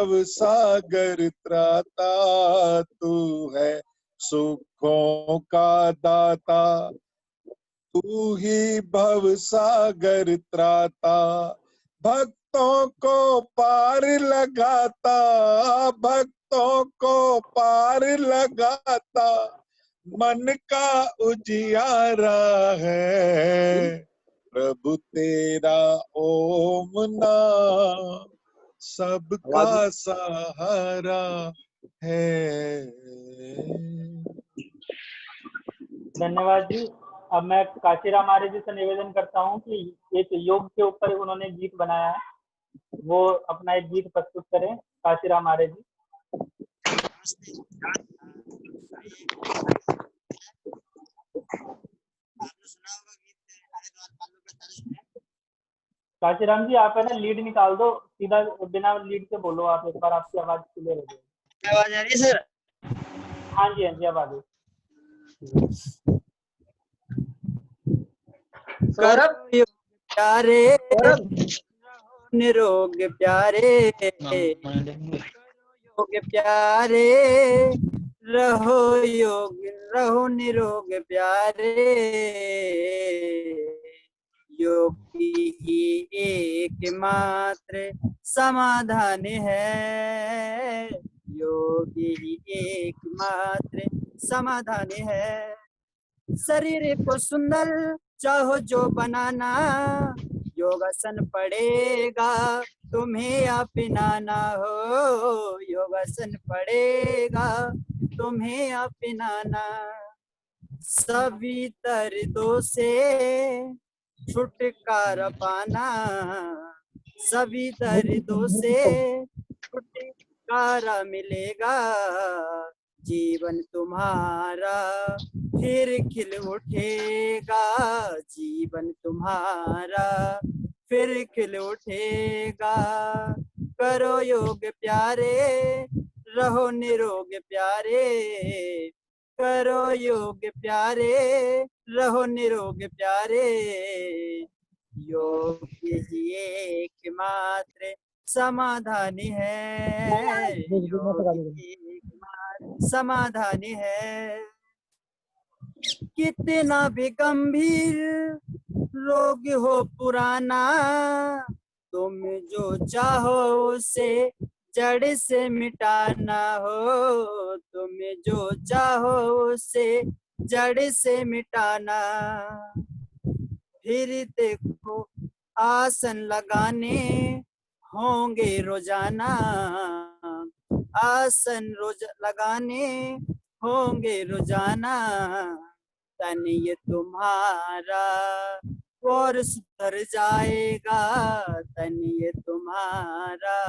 भव सागर त्राता, तू है सुखों का दाता। तू ही भव सागर त्राता, भक्तों को पार लगाता, भक्तों को पार लगाता। मन का उजियारा है प्रभु तेरा ओम नाम, सबका सहारा है। धन्यवाद जी। अब मैं काशीराम आर्य जी से निवेदन करता हूँ कि एक योग के ऊपर उन्होंने गीत बनाया है, वो अपना एक गीत प्रस्तुत करें। काशीराम आर्य जी। काशीराम जी, आप है ना लीड निकाल दो, सीधा बिना लीड के बोलो आप, एक बार आपकी आवाज क्लियर हो जाएगी। आवाज आ रही है सर? हाँ जी, हाँ जी, अब आ गई। सौरभ प्यारे निरोग प्यारे, योग प्यारे रहो, योग रहो निरोग प्यारे। योगी ही एकमात्र समाधान है, योगी ही एकमात्र समाधान है। शरीर को सुंदर चाहो जो बनाना, योगासन पड़ेगा तुम्हें अपनाना हो, योगासन पड़ेगा तुम्हें अपनाना। सभी दर्दों से छुटकारा पाना, सभी दर्दों से छुटकारा मिलेगा। जीवन तुम्हारा फिर खिल उठेगा, जीवन तुम्हारा फिर खिल उठेगा। करो योग प्यारे रहो निरोग प्यारे, करो योग प्यारे रहो निरोग प्यारे। योग ही एकमात्र समाधान है, योग ही एकमात्र समाधान है। कितना भी गंभीर रोग हो पुराना, तुम जो चाहो उसे जड़ से मिटाना हो, तुम जो चाहो उसे जड़ से मिटाना। फिर देखो आसन लगाने होंगे रोजाना, आसन रोज लगाने होंगे रोजाना। तन ये तुम्हारा और सुधर जाएगा, तन ये तुम्हारा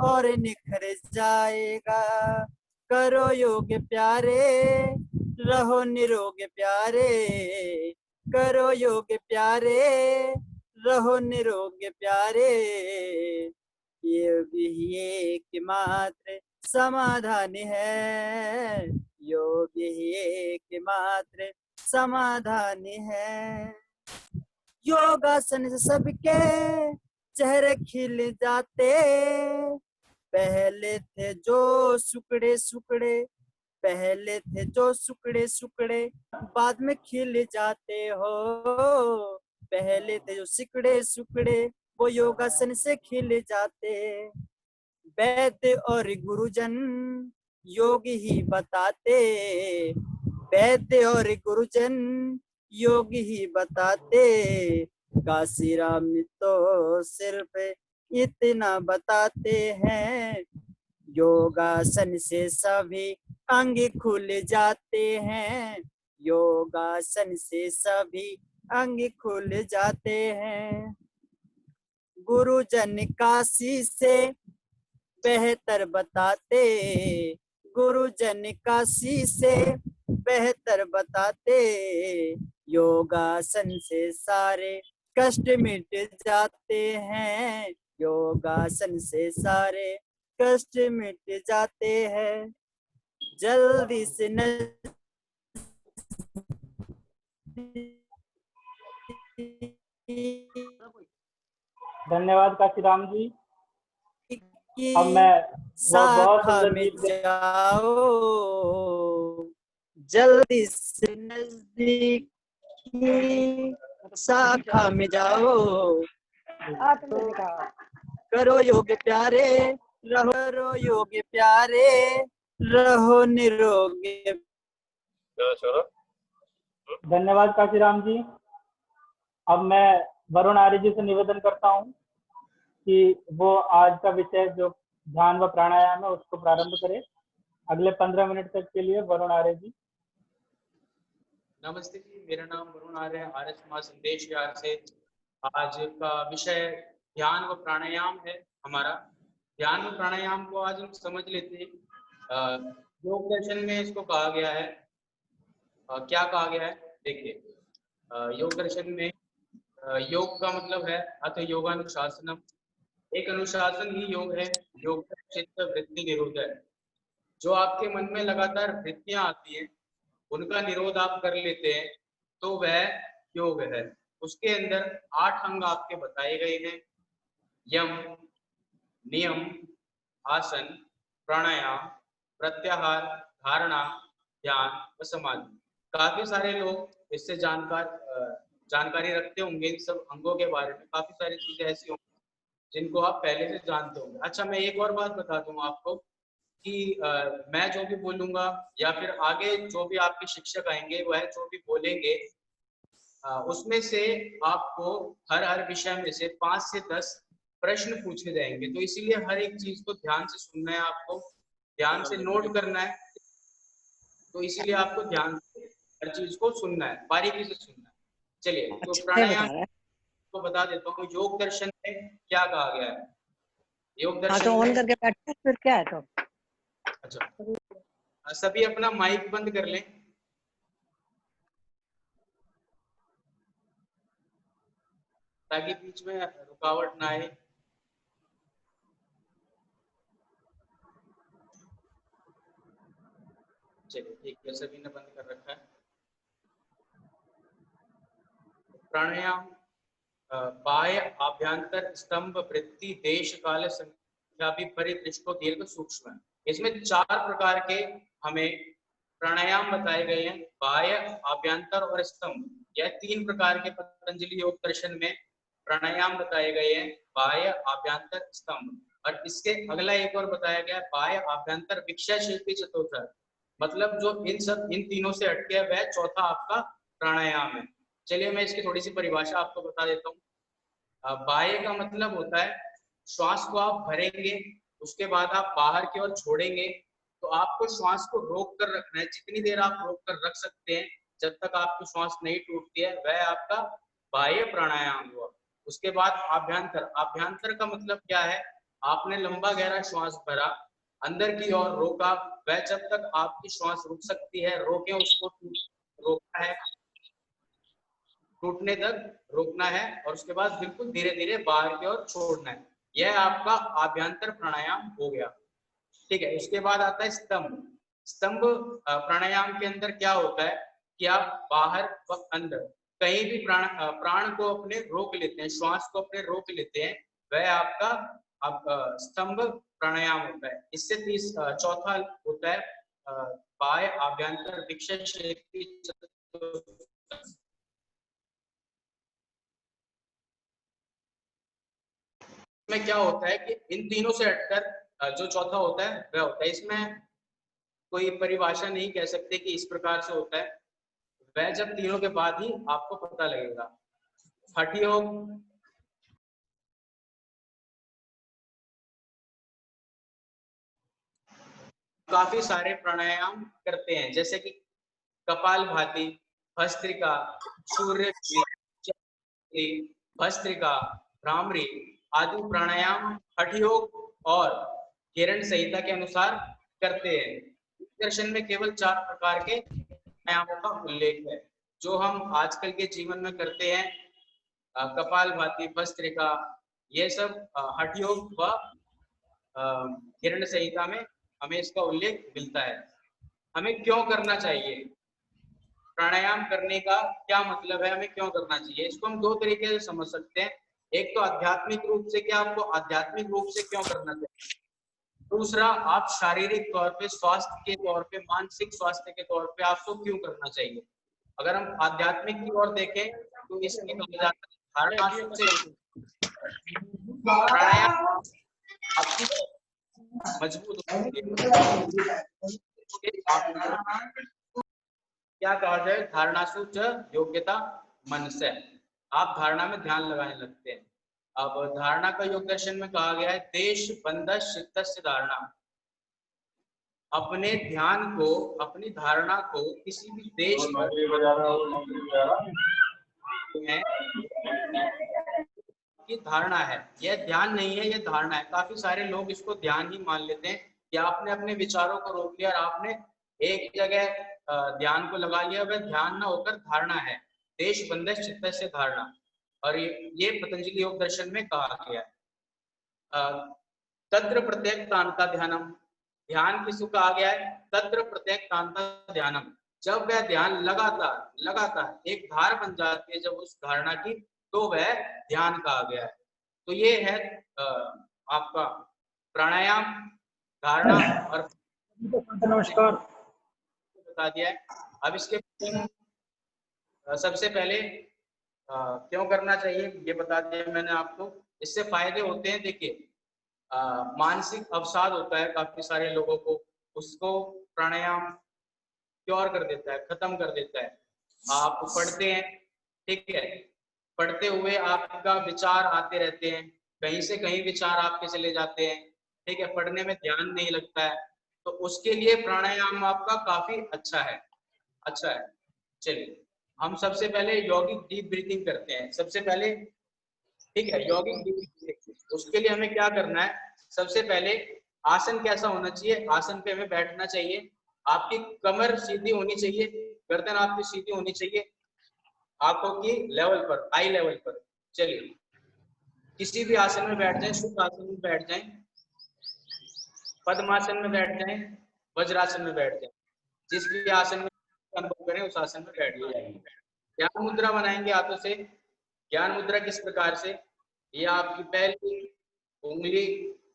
और निखर जाएगा। करो योग प्यारे रहो निरोग प्यारे, करो योग प्यारे रहो निरोग प्यारे। ये भी एकमात्र समाधान है, योग ही एकमात्र समाधान है। योगासन से सबके चेहरे खिल जाते, पहले थे जो सुकड़े सुकड़े, पहले थे जो सुकड़े सुकड़े बाद में खिल जाते हो, पहले थे जो सिकड़े सुकड़े वो योगासन से खिल जाते। वैद्य और गुरुजन योग ही बताते, वैद्य और गुरुजन योग ही बताते। काशीराम तो सिर्फ इतना बताते हैं, योगासन से सभी अंग खुल जाते हैं, योगासन से सभी अंग खुल जाते हैं। गुरुजन काशी से बेहतर बताते, गुरुजन काशी से बेहतर बताते। योगासन से सारे कष्ट मिट जाते हैं, योगासन से सारे कष्ट मिट जाते हैं। जल्दी से धन्यवाद काशीराम जी। की अब मैं वो बहुत शाखा सुंदर में गीत जाओ, जल्दी से नजदीक की शाखा में जाओ, करो योग प्यारे, रहो योग प्यारे, रहो निरोगे। धन्यवाद काशीराम जी। अब मैं वरुण आर्य जी से निवेदन करता हूँ कि वो आज का विषय जो ध्यान व प्राणायाम है उसको प्रारंभ करें। अगले 15 मिनट तक के लिए वरुण आर्य जी। नमस्ते जी, मेरा नाम वरुण आर्य है, आर्य समाज संदेश विहार से। आज का विषय ध्यान व प्राणायाम है हमारा। ध्यान व प्राणायाम को आज हम समझ लेते हैं। योग दर्शन में इसको कहा गया है, क्या कहा गया है देखिए। योग दर्शन में योग का मतलब है अथ योगानुशासनम। एक अनुशासन ही योग है। योग चित्त वृत्ति निरोध है। जो आपके मन में लगातार वृत्तियां आती हैं उनका निरोध आप कर लेते हैं तो वह योग है। उसके अंदर 8 अंग आपके बताए गए हैं। यम, नियम, आसन, प्राणायाम, प्रत्याहार, धारणा, ध्यान व समाधि। काफी सारे लोग इससे जानकारी रखते होंगे इन सब अंगों के बारे में। काफी सारी चीजें ऐसी होंगी जिनको आप पहले से जानते होंगे। अच्छा, मैं एक और बात बता दूं आपको कि मैं जो भी बोलूंगा या फिर आगे जो भी आपके शिक्षक आएंगे वह जो भी बोलेंगे उसमें से आपको हर विषय में से 5 से 10 प्रश्न पूछे जाएंगे। तो इसीलिए हर एक चीज को ध्यान से सुनना है, आपको ध्यान से नोट करना है। तो इसीलिए आपको ध्यान से हर चीज को सुनना है, बारीकी से सुनना है। चलिए, तो प्राणायाम को बता देता हूँ। योग दर्शन में क्या कहा गया है? योग दर्शन तो ऑन करके बैठे फिर क्या है? तो अच्छा, सभी अपना माइक बंद कर लें ताकि बीच में रुकावट ना आए। चलिए ठीक है, सभी ने बंद कर रखा है। प्राणायाम बाह्य आभ्यंतर स्तंभ वृत्ति देश काल संख्या भी परिदृष्टो दीर्घ सूक्ष्म है। इसमें 4 प्रकार के हमें प्राणायाम बताए गए हैं। बाह्य, आभ्यंतर और स्तंभ, यह 3 प्रकार के पतंजलि योग दर्शन में प्राणायाम बताए गए हैं। बाह्य, आभ्यंतर, स्तंभ। और इसके अगला एक और बताया गया है बाह्य आभ्यंतर विक्षय शिल्पी चतुर्थ। मतलब जो इन तीनों से हटके वह चौथा आपका प्राणायाम है। चलिए मैं इसकी थोड़ी सी परिभाषा आपको बता देता हूँ। बाह्य का मतलब होता है श्वास को आप भरेंगे, उसके बाद आप बाहर की ओर छोड़ेंगे। तो आपको श्वास को रोक कर रखना है। जितनी देर आप रोक कर रख सकते हैं जब तक आपकी श्वास नहीं टूटती है, वह आपका बाह्य प्राणायाम हुआ। उसके बाद आभ्यंतर। आभ्यंतर का मतलब क्या है? आपने लंबा गहरा श्वास भरा, अंदर की ओर रोका, वह जब तक आपकी श्वास रुक सकती है रोके, उसको रोकना है, टूटने तक रोकना है, और उसके बाद बिल्कुल धीरे धीरे बाहर की ओर छोड़ना है। यह आपका आभ्यंतर प्राणायाम हो गया। ठीक है, उसके बाद आता है स्तंभ। स्तंभ प्राणायाम के अंदर क्या होता है कि आप बाहर व अंदर कहीं भी प्राण को अपने रोक लेते हैं, श्वास को अपने रोक लेते हैं, वह आपका स्तंभ प्राणायाम होता है। इससे चौथा होता है बाह्य आभ्यंतर विक्षय शिल्पी। में क्या होता है कि इन तीनों से हटकर जो चौथा होता है वह होता है। इसमें कोई परिभाषा नहीं कह सकते कि इस प्रकार से होता है, वह जब तीनों के बाद ही आपको पता लगेगा। हठ योग, काफी सारे प्राणायाम करते हैं जैसे कि कपालभाति, भस्त्रिका, सूर्य भस्त्रिका, भ्रामरी आदि प्राणायाम हठ योग और किरण संहिता के अनुसार करते हैं। दर्शन में केवल 4 प्रकार के प्राणायामों का उल्लेख है जो हम आजकल के जीवन में करते हैं। कपालभाति, भस्त्रिका, ये सब हठ योग व किरण संहिता में हमें इसका उल्लेख मिलता है। हमें क्यों करना चाहिए? प्राणायाम करने का क्या मतलब है, हमें क्यों करना चाहिए? इसको हम 2 तरीके से समझ सकते हैं। एक तो आध्यात्मिक रूप से, कि आपको आध्यात्मिक रूप से क्यों करना चाहिए। दूसरा, आप शारीरिक तौर पे, स्वास्थ्य के तौर पे, मानसिक स्वास्थ्य के तौर पे आपको क्यों करना चाहिए। अगर हम आध्यात्मिक की ओर देखें तो इसमें कहा जाता है धारणा सबसे प्राणायाम आपकी मजबूत होती है। क्या कहा जाए, धारणासु च योग्यता मन से, आप धारणा में ध्यान लगाने लगते हैं। अब धारणा का योग दर्शन में कहा गया है देश बंधस चित्तस्य धारणा, अपने ध्यान को, अपनी धारणा को किसी भी देश है की धारणा है, यह ध्यान नहीं है, यह धारणा है। काफी सारे लोग इसको ध्यान ही मान लेते हैं कि आपने अपने विचारों को रोक लिया और आपने एक जगह ध्यान को लगा लिया, वह ध्यान ना होकर धारणा है। देश बंधस चित्त से धारणा, और ये पतंजलि योग दर्शन में कहा गया है। तत्र प्रत्येक तांता ध्यानम, ध्यान किसको कहा गया है, तत्र प्रत्येक तांता ध्यानम, जब वह ध्यान लगातार एक धार बन जाती है जब उस धारणा की, तो वह ध्यान कहा गया है। तो ये है आपका प्राणायाम, धारणा और नमस्कार बता दिया है। अब इसके सबसे पहले क्यों करना चाहिए ये बता दिया मैंने आपको। इससे फायदे होते हैं, देखिए मानसिक अवसाद होता है काफी सारे लोगों को, उसको प्राणायाम क्योर कर देता है, खत्म कर देता है। आप पढ़ते हैं, ठीक है, पढ़ते हुए आपका विचार आते रहते हैं, कहीं से कहीं विचार आपके चले जाते हैं, ठीक है, पढ़ने में ध्यान नहीं लगता है, तो उसके लिए प्राणायाम आपका काफी अच्छा है। चलिए हम सबसे पहले यौगिक डीप ब्रीथिंग करते हैं सबसे पहले, ठीक है। यौगिक डीप ब्रीथिंग, उसके लिए हमें क्या करना है, सबसे पहले आसन कैसा होना चाहिए, आसन पे हमें बैठना चाहिए, आपकी कमर सीधी होनी चाहिए, गर्दन आपकी सीधी होनी चाहिए, आंखों की लेवल पर, आई लेवल पर। चलिए किसी भी आसन में बैठ जाएं, सुख आसन में बैठ जाएं, पद्मासन में बैठ जाएं, वज्रासन में बैठ जाएं, जिस भी आसन में अनुभव करें उस आसन में बैठ जाएं। ज्ञान मुद्रा बनाएंगे हाथों से। ज्ञान मुद्रा किस प्रकार से, ये आपकी पहली उंगली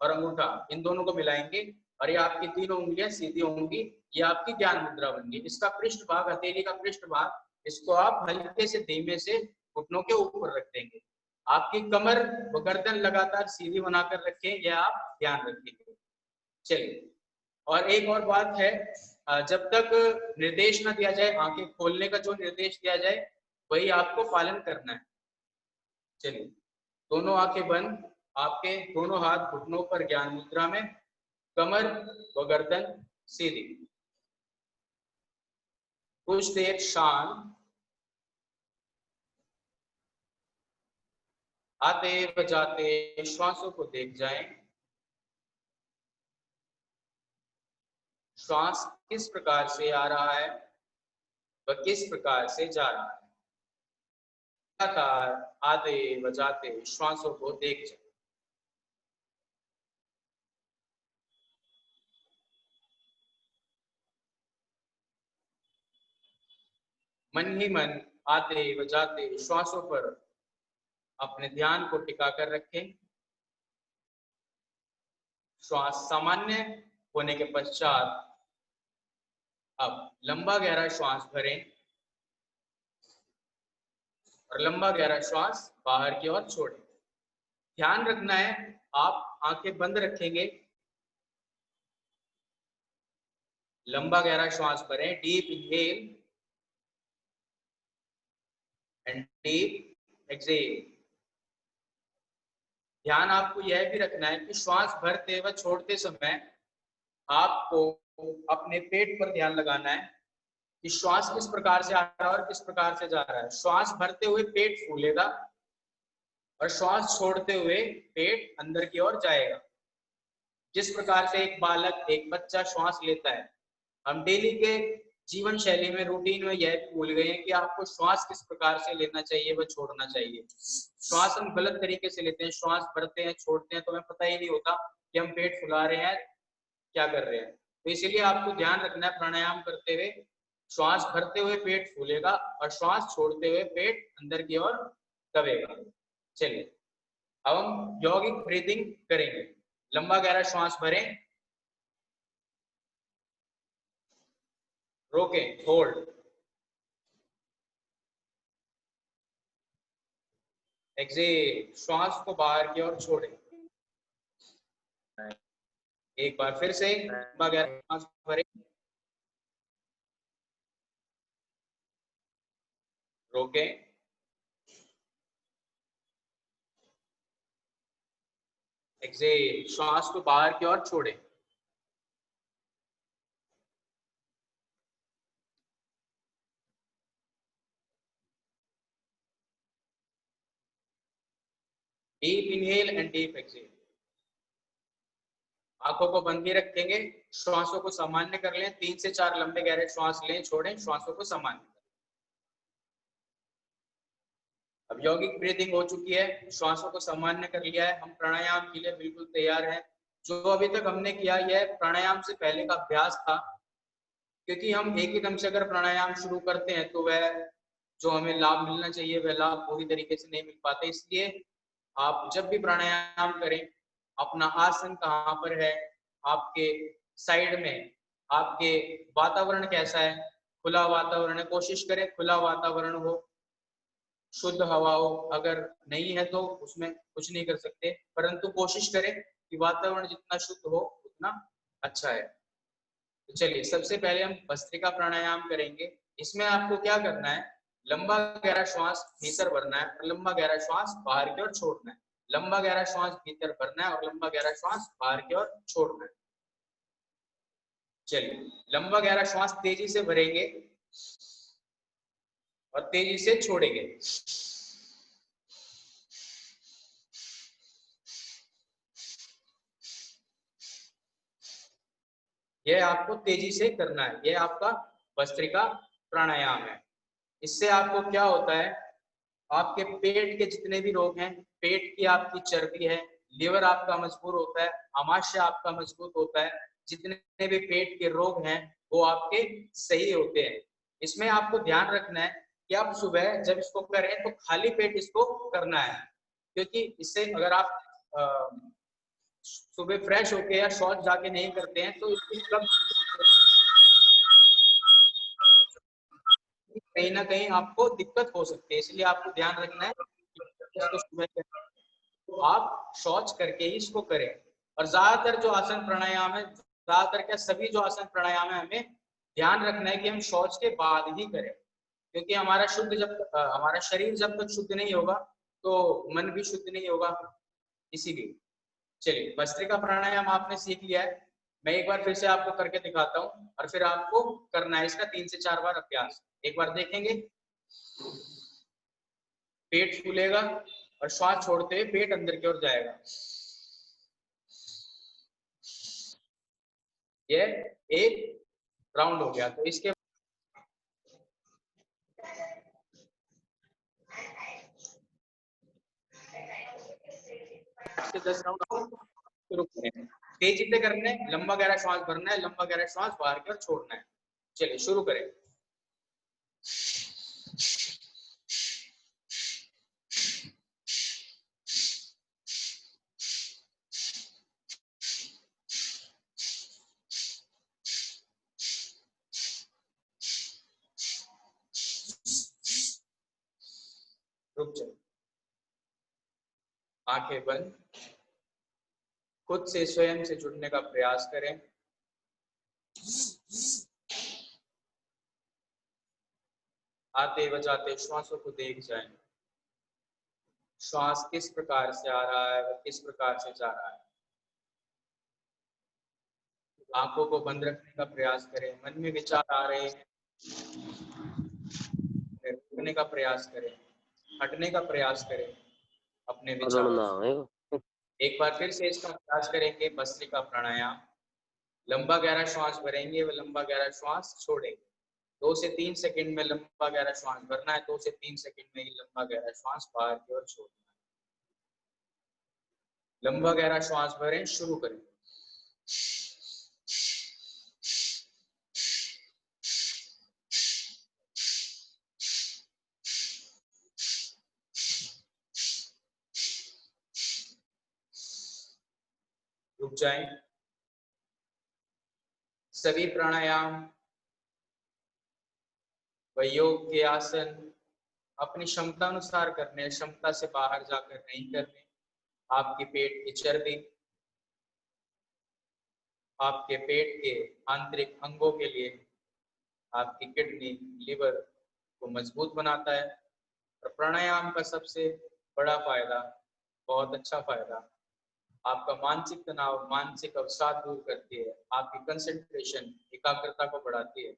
और अंगूठा इन दोनों को मिलाएंगे और ये आपकी तीनों उंगलियां सीधी होंगी, ये आपकी ज्ञान मुद्रा बन गई। इसका पृष्ठ भाग, हथेली का पृष्ठ भाग, इसको आप हल्के से धीमे से घुटनों के ऊपर रख देंगे। आपकी कमर व गर्दन लगातार सीधी बनाकर रखें, यह आप ध्यान रखेंगे। चलिए, और एक और बात है, जब तक निर्देश न दिया जाए, आंखें खोलने का जो निर्देश दिया जाए वही आपको पालन करना है। चलिए दोनों आंखें बंद, आपके दोनों हाथ घुटनों पर ज्ञान मुद्रा में, कमर व गर्दन सीधी, कुछ देर शांत, आते व जाते श्वासों को देख जाएं। श्वास किस प्रकार से आ रहा है व किस प्रकार से जा रहा है, लगातार आते व जाते श्वासों को देख जाएं। मन ही मन आते व जाते श्वासों पर अपने ध्यान को टिका कर रखें। श्वास सामान्य होने के पश्चात अब लंबा गहरा श्वास भरें और लंबा गहरा श्वास बाहर की ओर छोड़ें। ध्यान रखना है, आप आंखें बंद रखेंगे, लंबा गहरा श्वास भरें, deep inhale and deep exhale. ध्यान आपको यह भी रखना है कि श्वास भरते व छोड़ते समय आपको अपने पेट पर ध्यान लगाना है कि श्वास किस प्रकार से आ रहा है और किस प्रकार से जा रहा है। श्वास भरते हुए पेट फूलेगा और श्वास छोड़ते हुए पेट अंदर की ओर जाएगा। जिस प्रकार से एक बालक, एक बच्चा श्वास लेता है, हम डेली के जीवन शैली में, रूटीन में यह भूल गए हैं कि आपको श्वास किस प्रकार से लेना चाहिए व छोड़ना चाहिए। श्वास हम गलत तरीके से लेते हैं, श्वास भरते हैं छोड़ते हैं तो हमें पता ही नहीं होता कि हम पेट फुला रहे हैं, क्या कर रहे हैं। तो इसीलिए आपको ध्यान रखना है, प्राणायाम करते हुए श्वास भरते हुए पेट फूलेगा और श्वास छोड़ते हुए पेट अंदर की ओर दबेगा। चलिए अब हम यौगिक ब्रीदिंग करेंगे। लंबा गहरा श्वास भरें रोकें, होल्ड, एक्सेल, श्वास को बाहर की ओर छोड़ें। एक बार फिर से लंबा गहरा सांस भरें, रोकें, एक्सेल, श्वास को बाहर की ओर छोड़ें। Deep inhale and deep exhale. आंखों को बंद ही रखेंगे, श्वासों को सामान्य कर लें। 3 से 4 लंबे गहरे श्वास लें, छोड़ें, श्वासों को सामान्य करें। अब यौगिक ब्रीथिंग हो चुकी है, श्वासों को सामान्य कर लिया है, हम प्राणायाम के लिए बिल्कुल तैयार हैं। जो अभी तक हमने किया, यह प्राणायाम से पहले का अभ्यास था, क्योंकि हम एक ही दम से अगर प्राणायाम शुरू करते हैं तो वह जो हमें लाभ मिलना चाहिए वह लाभ पूरी तरीके से नहीं मिल पाते। इसलिए आप जब भी प्राणायाम करें, अपना आसन कहाँ पर है, आपके साइड में आपके वातावरण कैसा है, खुला वातावरण है, कोशिश करें खुला वातावरण हो, शुद्ध हवा हो। अगर नहीं है तो उसमें कुछ नहीं कर सकते, परंतु कोशिश करें कि वातावरण जितना शुद्ध हो उतना अच्छा है। तो चलिए, सबसे पहले हम भस्त्रिका प्राणायाम करेंगे। इसमें आपको क्या करना है, लंबा गहरा श्वास भीतर भरना है और लंबा गहरा श्वास बाहर की ओर छोड़ना है। लंबा गहरा श्वास भीतर भरना है और लंबा गहरा श्वास बाहर की ओर छोड़ना है। चलिए, लंबा गहरा श्वास तेजी से भरेंगे और तेजी से छोड़ेंगे। यह आपको तेजी से करना है, यह आपका भस्त्रिका प्राणायाम है। इससे आपको क्या होता है, आपके पेट के जितने भी रोग हैं, पेट की आपकी चर्बी है, लिवर आपका मजबूत होता है, आमाशय आपका मजबूत होता है, जितने भी पेट के रोग हैं वो आपके सही होते हैं। इसमें आपको ध्यान रखना है कि आप सुबह जब इसको करें तो खाली पेट इसको करना है, क्योंकि इससे अगर आप सुबह फ्रेश होके या शौच जाके नहीं करते हैं तो इसकी कहीं ना कहीं आपको दिक्कत हो सकती है। इसलिए आपको ध्यान रखना है इसको सुबह तो आप शौच करके ही इसको करें। और ज्यादातर जो आसन प्राणायाम है, ज्यादातर क्या सभी जो आसन प्राणायाम है, हमें ध्यान रखना है कि हम शौच के बाद ही करें, क्योंकि हमारा शुद्ध जब हमारा शरीर जब तक शुद्ध नहीं होगा तो मन भी शुद्ध नहीं होगा। इसीलिए चलिए, भस्त्रिका प्राणायाम आपने सीख लिया है, मैं एक बार फिर से आपको करके दिखाता हूँ और फिर आपको करना है इसका 3 से 4 बार अभ्यास। एक बार देखेंगे, पेट फूलेगा और श्वास छोड़ते हुए पेट अंदर की ओर जाएगा। ये एक राउंड हो गया। तो इसके 8 से 10 राउंड शुरू करें। तेजी से करने, लंबा गहरा श्वास भरना है, लंबा गहरा श्वास बाहर की ओर छोड़ना है। चलिए शुरू करें। रुक जाए, आंखें बंद, खुद से स्वयं से जुड़ने का प्रयास करें। आते व जाते श्वासों को देख जाएं, श्वास किस प्रकार से आ रहा है व किस प्रकार से जा रहा है। आंखों को बंद रखने का प्रयास करें। मन में विचार आ रहे हैं, रुकने का प्रयास करें, हटने का प्रयास करें अपने विचारों। एक बार फिर से इसका प्रयास करेंगे। भस्त्रिका प्राणायाम, लंबा गहरा श्वास भरेंगे व लंबा गहरा श्वास छोड़ेंगे। 2 से 3 सेकंड में लंबा गहरा श्वास भरना है, 2 से 3 सेकंड में ही लंबा गहरा श्वास बाहर की ओर छोड़ना है। लंबा गहरा श्वास भरें, शुरू करें। रुक जाएं। सभी प्राणायाम वह योग के आसन अपनी क्षमता अनुसार करने, क्षमता से बाहर जाकर नहीं करने। आपके पेट की चर्बी आपके पेट के आंतरिक अंगों के लिए आपकी किडनी, लिवर को मजबूत बनाता है। और प्राणायाम का सबसे बड़ा फायदा, बहुत अच्छा फायदा, आपका मानसिक तनाव, मानसिक अवसाद दूर करती है, आपकी कंसंट्रेशन, एकाग्रता को बढ़ाती है,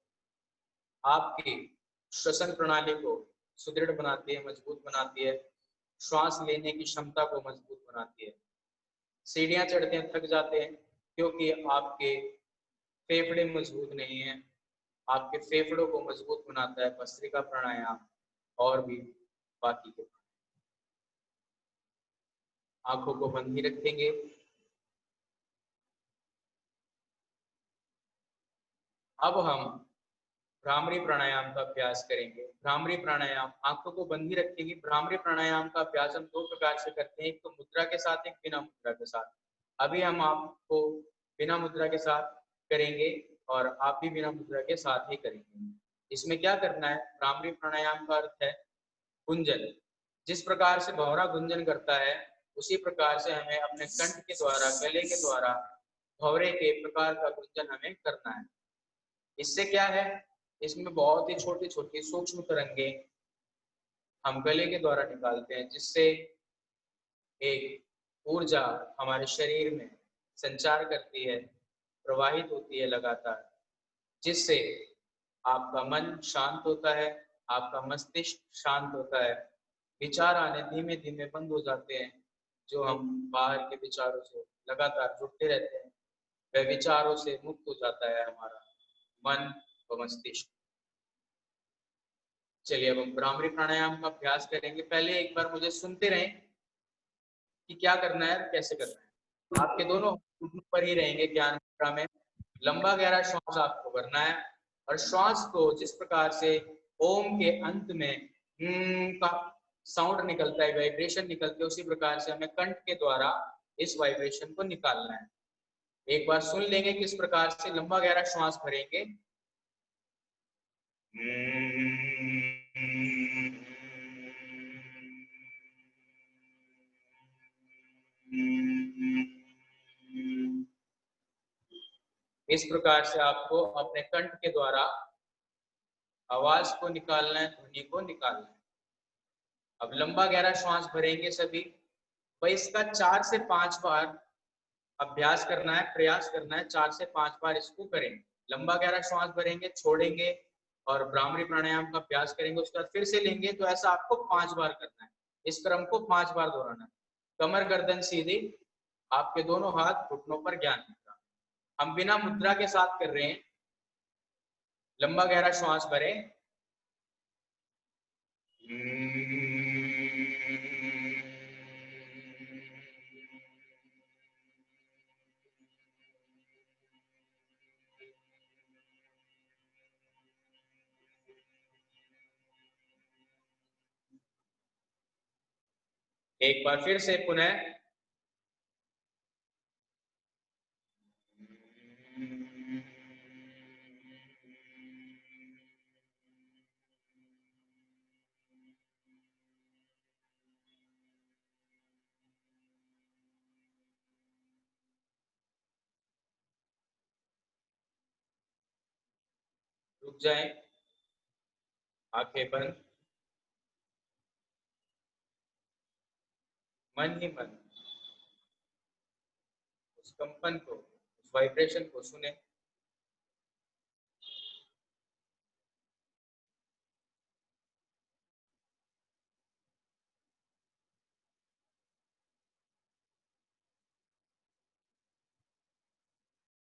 आपकी श्वसन प्रणाली को सुदृढ़ बनाती है, मजबूत बनाती है, श्वास लेने की क्षमता को मजबूत बनाती है। सीढ़ियां चढ़ते हैं थक जाते हैं क्योंकि आपके फेफड़े मजबूत नहीं है। आपके फेफड़ों को मजबूत बनाता है भस्त्रिका प्राणायाम और भी बाकी के। आंखों को बंद ही रखेंगे। अब हम भ्रामरी प्राणायाम का अभ्यास करेंगे। भ्रामरी प्राणायाम, आंखों को बंद ही रखेंगे। भ्रामरी प्राणायाम का अभ्यास हम दो प्रकार से करते हैं, एक तो मुद्रा के साथ, एक बिना मुद्रा के साथ। अभी हम आपको बिना मुद्रा के साथ करेंगे और आप भी बिना मुद्रा के साथ ही करेंगे। इसमें क्या करना है, भ्रामरी प्राणायाम का अर्थ है गुंजन। जिस प्रकार से भंवरा गुंजन करता है उसी प्रकार से हमें अपने कंठ के द्वारा, गले के द्वारा भंवरे के प्रकार का गुंजन हमें करना है। इससे क्या है, इसमें बहुत ही छोटी छोटी सूक्ष्म तरंगे हम गले के द्वारा निकालते हैं, जिससे एक ऊर्जा हमारे शरीर में संचार करती है, प्रवाहित होती है लगातार, जिससे आपका मन शांत होता है, आपका मस्तिष्क शांत होता है, विचार आने धीमे धीमे बंद हो जाते हैं। जो हम बाहर के विचारों से लगातार जुड़ते रहते हैं, वह विचारों से मुक्त हो जाता है हमारा मन व मस्तिष्क। चलिए अब हम भ्रामरी प्राणायाम का अभ्यास करेंगे। पहले एक बार मुझे सुनते रहें कि क्या करना है, कैसे करना है। आपके दोनों पर ही रहेंगे ज्ञान मुद्रा में। लंबा गहरा श्वास आपको भरना है और श्वास को जिस प्रकार से ओम के अंत में का साउंड निकलता है, वाइब्रेशन निकलती है, उसी प्रकार से हमें कंठ के द्वारा इस वाइब्रेशन को निकालना है। एक बार सुन लेंगे किस प्रकार से लंबा गहरा श्वास भरेंगे। इस प्रकार से आपको अपने कंठ के द्वारा आवाज को निकालना है, ध्वनि को निकालना है। अब लंबा गहरा श्वास भरेंगे सभी। भाई इसका 4 से 5 बार अभ्यास करना है, प्रयास करना है। 4 से 5 बार इसको करें। लंबा गहरा श्वास भरेंगे, छोड़ेंगे और भ्रामरी प्राणायाम का अभ्यास करेंगे। उसके बाद फिर से लेंगे, तो ऐसा आपको 5 बार करना है। इस क्रम को 5 बार दोहराना है। कमर गर्दन सीधी, आपके दोनों हाथ घुटनों पर ज्ञान मुद्रा। हम बिना मुद्रा के साथ कर रहे हैं। लंबा गहरा श्वास भरें। एक बार फिर से पुनः। रुक जाएं, आंखें बंद। मन ही मन उस कंपन को, उस वाइब्रेशन को सुने।